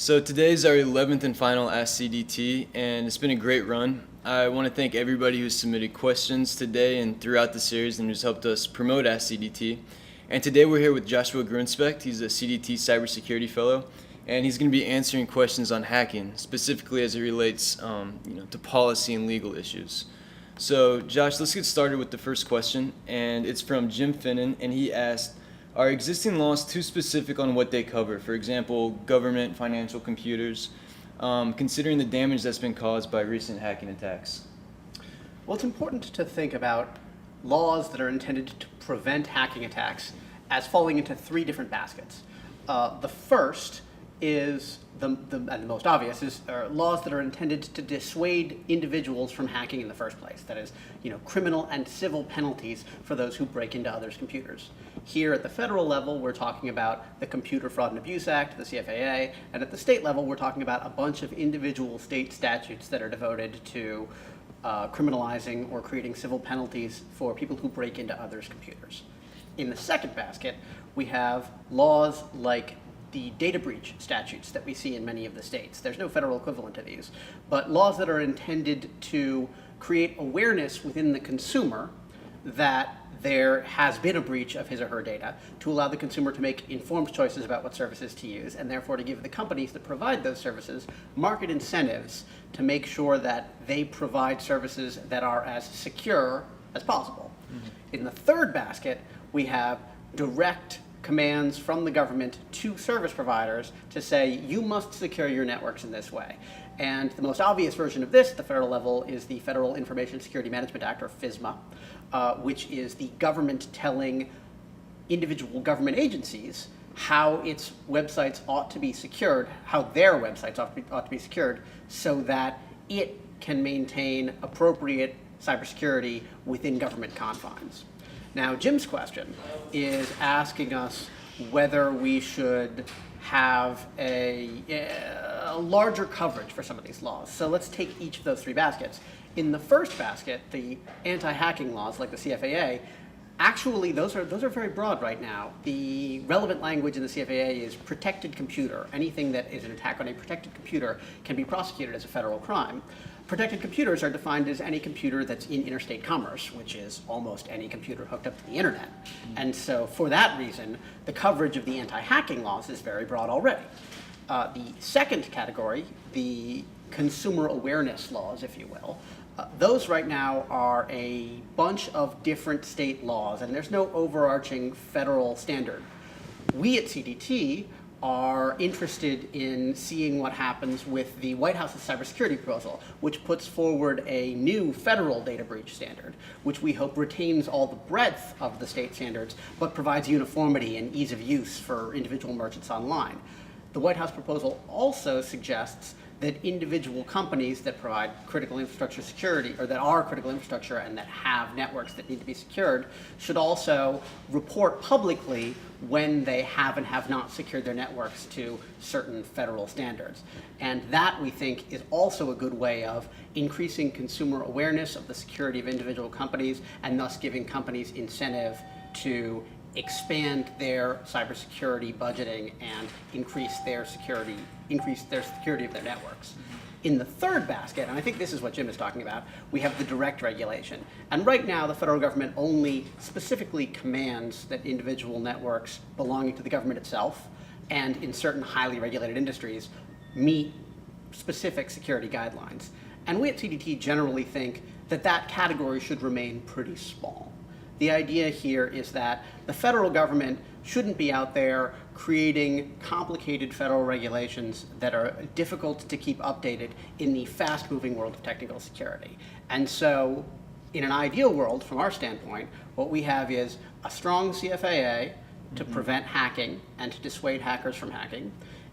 So today's our 11th and final Ask CDT, and it's been a great run. I want to thank everybody who submitted questions today and throughout the series and who's helped us promote Ask CDT. And today we're here with Joshua Gruenspecht. He's a CDT cybersecurity fellow, and he's going to be answering questions on hacking, specifically as it relates to policy and legal issues. So Josh, let's get started with the first question, and it's from Jim Finnan, and he asked, are existing laws too specific on what they cover? For example, government, financial computers, considering the damage that's been caused by recent hacking attacks? Well, it's important to think about laws that are intended to prevent hacking attacks as falling into three different baskets. The first is, and the most obvious, is laws that are intended to dissuade individuals from hacking in the first place. That is, criminal and civil penalties for those who break into others' computers. Here at the federal level, we're talking about the Computer Fraud and Abuse Act, the CFAA, and at the state level, we're talking about a bunch of individual state statutes that are devoted to criminalizing or creating civil penalties for people who break into others' computers. In the second basket, we have laws like the data breach statutes that we see in many of the states. There's no federal equivalent to these, but laws that are intended to create awareness within the consumer that there has been a breach of his or her data, to allow the consumer to make informed choices about what services to use, and therefore to give the companies that provide those services market incentives to make sure that they provide services that are as secure as possible. Mm-hmm. In the third basket, we have direct commands from the government to service providers to say, you must secure your networks in this way. And the most obvious version of this at the federal level is the Federal Information Security Management Act, or FISMA, which is the government telling individual government agencies how its websites ought to be secured, how their websites ought to be secured, so that it can maintain appropriate cybersecurity within government confines. Now, Jim's question is asking us whether we should have a larger coverage for some of these laws. So let's take each of those three baskets. In the first basket, the anti-hacking laws like the CFAA, actually those are very broad right now. The relevant language in the CFAA is protected computer. Anything that is an attack on a protected computer can be prosecuted as a federal crime. Protected computers are defined as any computer that's in interstate commerce, which is almost any computer hooked up to the internet. And so for that reason, the coverage of the anti-hacking laws is very broad already. The second category, the consumer awareness laws, if you will, those right now are a bunch of different state laws, and there's no overarching federal standard. We at CDT are interested in seeing what happens with the White House's cybersecurity proposal, which puts forward a new federal data breach standard, which we hope retains all the breadth of the state standards, but provides uniformity and ease of use for individual merchants online. The White House proposal also suggests that individual companies that provide critical infrastructure security, or that are critical infrastructure and that have networks that need to be secured, should also report publicly when they have and have not secured their networks to certain federal standards. And that, we think, is also a good way of increasing consumer awareness of the security of individual companies, and thus giving companies incentive to expand their cybersecurity budgeting and increase their security of their networks. In the third basket, and I think this is what Jim is talking about, we have the direct regulation. And right now, the federal government only specifically commands that individual networks belonging to the government itself and in certain highly regulated industries meet specific security guidelines. And we at CDT generally think that that category should remain pretty small. The idea here is that the federal government shouldn't be out there creating complicated federal regulations that are difficult to keep updated in the fast-moving world of technical security. And so, in an ideal world, from our standpoint, what we have is a strong CFAA to prevent hacking and to dissuade hackers from hacking,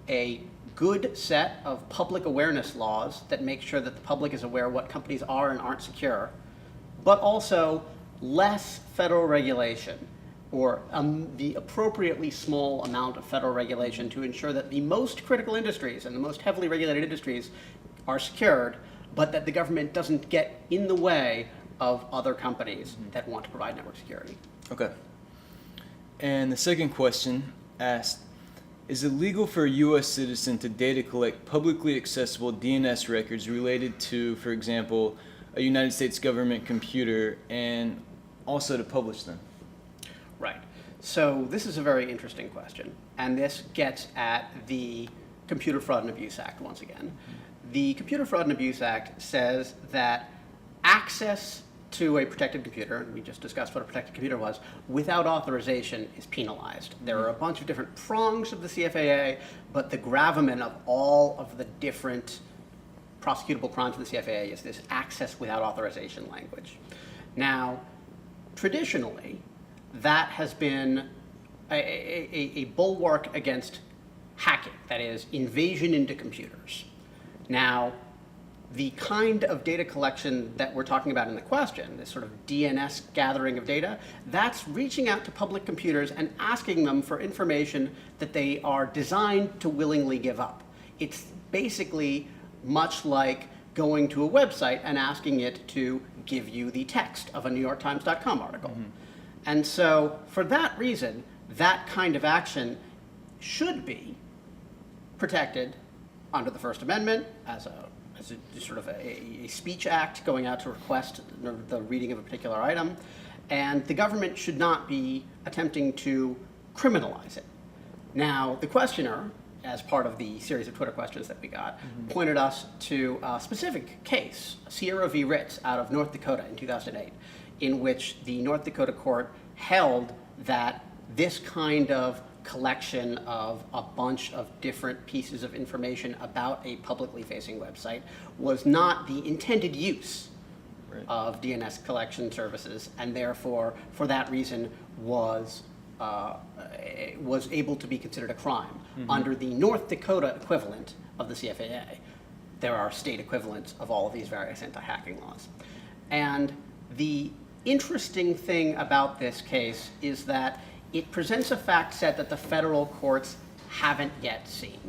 a good set of public awareness laws that make sure that the public is aware what companies are and aren't secure, but also less federal regulation, or the appropriately small amount of federal regulation to ensure that the most critical industries and the most heavily regulated industries are secured, but that the government doesn't get in the way of other companies that want to provide network security. Okay. And the second question asked, Is it legal for a U.S. citizen to data collect publicly accessible DNS records related to, for example, a United States government computer, and also to publish them? Right. So this is a very interesting question, and this gets at the Computer Fraud and Abuse Act once again. The Computer Fraud and Abuse Act says that access to a protected computer, and we just discussed what a protected computer was, without authorization is penalized. There are a bunch of different prongs of the CFAA, but the gravamen of all of the different prosecutable crimes in the CFAA is this access without authorization language. Now, traditionally, that has been a bulwark against hacking, that is, invasion into computers. Now, the kind of data collection that we're talking about in the question, this sort of DNS gathering of data, that's reaching out to public computers and asking them for information that they are designed to willingly give up. It's basically much like going to a website and asking it to give you the text of a NewYorkTimes.com article. And so, for that reason, that kind of action should be protected under the First Amendment as a sort of a speech act going out to request the reading of a particular item, and the government should not be attempting to criminalize it. Now, the questioner, as part of the series of Twitter questions that we got, pointed us to a specific case, Sierra v. Ritz out of North Dakota in 2008, in which the North Dakota court held that this kind of collection of a bunch of different pieces of information about a publicly facing website was not the intended use of DNS collection services, and therefore, for that reason, was able to be considered a crime under the North Dakota equivalent of the CFAA. There are state equivalents of all of these various anti-hacking laws. And the interesting thing about this case is that it presents a fact set that the federal courts haven't yet seen.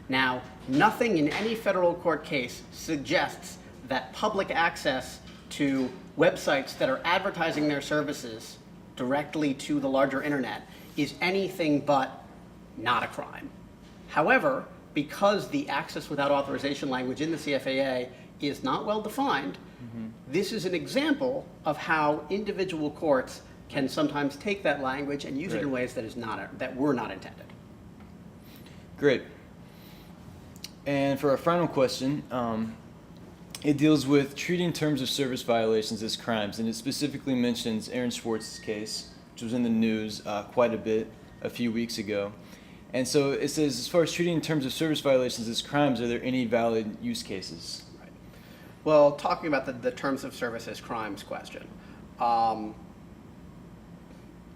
Now, nothing in any federal court case suggests that public access to websites that are advertising their services directly to the larger internet is anything but not a crime. However, because the access without authorization language in the CFAA is not well defined, this is an example of how individual courts can sometimes take that language and use it in ways that were not intended. Great. And for our final question, it deals with treating terms of service violations as crimes, and it specifically mentions Aaron Swartz's case, which was in the news quite a bit a few weeks ago. And so it says, as far as treating terms of service violations as crimes, are there any valid use cases? Right. Well, talking about the terms of service as crimes question,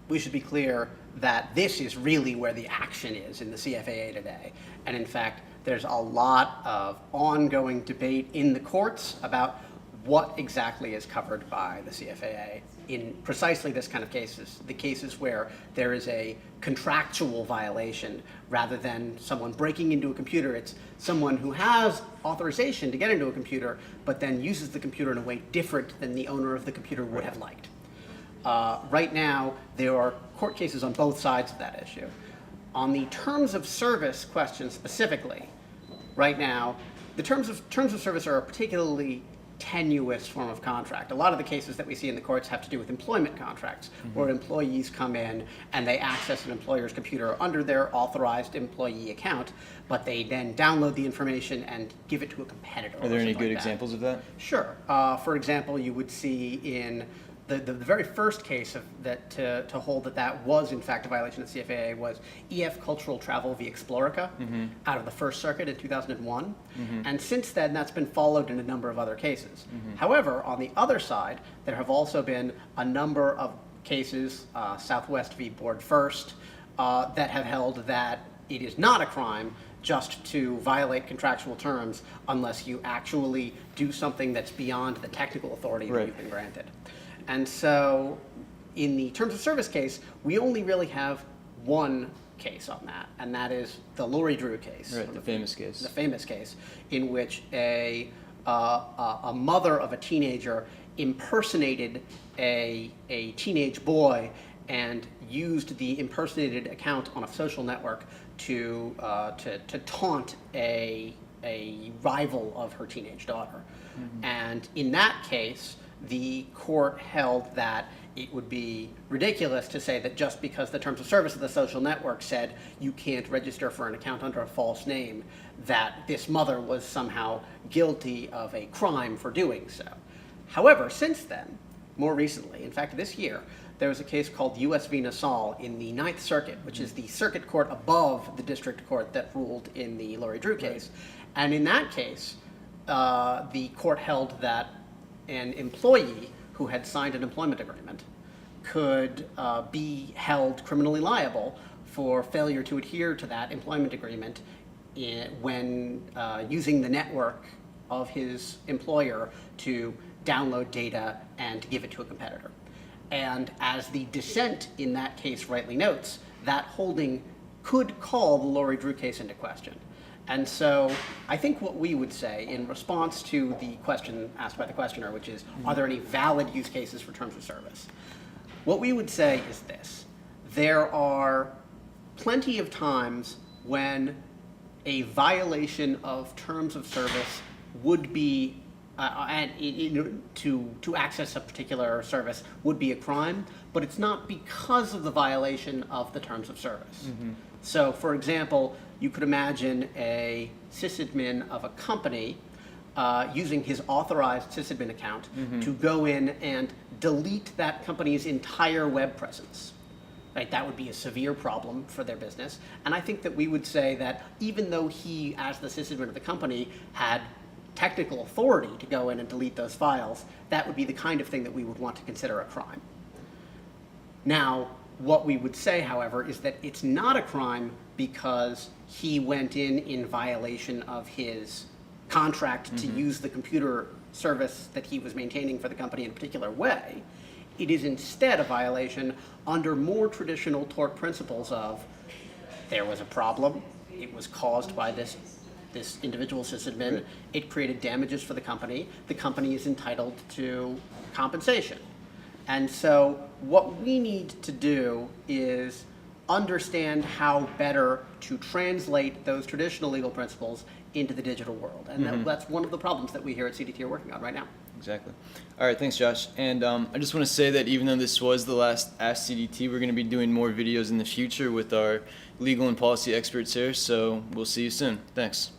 we should be clear that this is really where the action is in the CFAA today. And in fact, there's a lot of ongoing debate in the courts about what exactly is covered by the CFAA in precisely this kind of cases, the cases where there is a contractual violation rather than someone breaking into a computer. It's someone who has authorization to get into a computer, but then uses the computer in a way different than the owner of the computer would have liked. Right now, there are court cases on both sides of that issue. On the terms of service question specifically, right now, the terms of service are a particularly tenuous form of contract. A lot of the cases that we see in the courts have to do with employment contracts, where employees come in and they access an employer's computer under their authorized employee account, but they then download the information and give it to a competitor. Are there any good examples of that? Sure. For example, you would see in the very first case to hold that was in fact a violation of the CFAA was EF Cultural Travel v. Explorica out of the First Circuit in 2001. And since then, that's been followed in a number of other cases. However, on the other side, there have also been a number of cases, Southwest v. Board First, that have held that it is not a crime just to violate contractual terms unless you actually do something that's beyond the technical authority that you've been granted. And so in the terms of service case, we only really have one case on that, and that is the Lori Drew case. Right, the famous case. The famous case in which a mother of a teenager impersonated a teenage boy and used the impersonated account on a social network to taunt a rival of her teenage daughter. And in that case, the court held that it would be ridiculous to say that just because the terms of service of the social network said you can't register for an account under a false name, that this mother was somehow guilty of a crime for doing so. However, since then, more recently, in fact this year, there was a case called U.S. v. Nassau in the Ninth Circuit, which is the circuit court above the district court that ruled in the Lori Drew case. And in that case, the court held that an employee who had signed an employment agreement could be held criminally liable for failure to adhere to that employment agreement when using the network of his employer to download data and give it to a competitor. And as the dissent in that case rightly notes, that holding could call the Lori Drew case into question. And so I think what we would say in response to the question asked by the questioner, which is, are there any valid use cases for terms of service? What we would say is this: there are plenty of times when a violation of terms of service would be, to access a particular service would be a crime, but it's not because of the violation of the terms of service. So, for example, you could imagine a sysadmin of a company using his authorized sysadmin account to go in and delete that company's entire web presence. Right? That would be a severe problem for their business. And I think that we would say that even though he, as the sysadmin of the company, had technical authority to go in and delete those files, that would be the kind of thing that we would want to consider a crime. Now, what we would say, however, is that it's not a crime because he went in violation of his contract to use the computer service that he was maintaining for the company in a particular way. It is instead a violation under more traditional tort principles of there was a problem, it was caused by this individual sysadmin, it created damages for the company is entitled to compensation. And so what we need to do is understand how better to translate those traditional legal principles into the digital world. And that's one of the problems that we here at CDT are working on right now. Exactly. All right, thanks, Josh. And I just want to say that even though this was the last Ask CDT, we're going to be doing more videos in the future with our legal and policy experts here, so we'll see you soon. Thanks.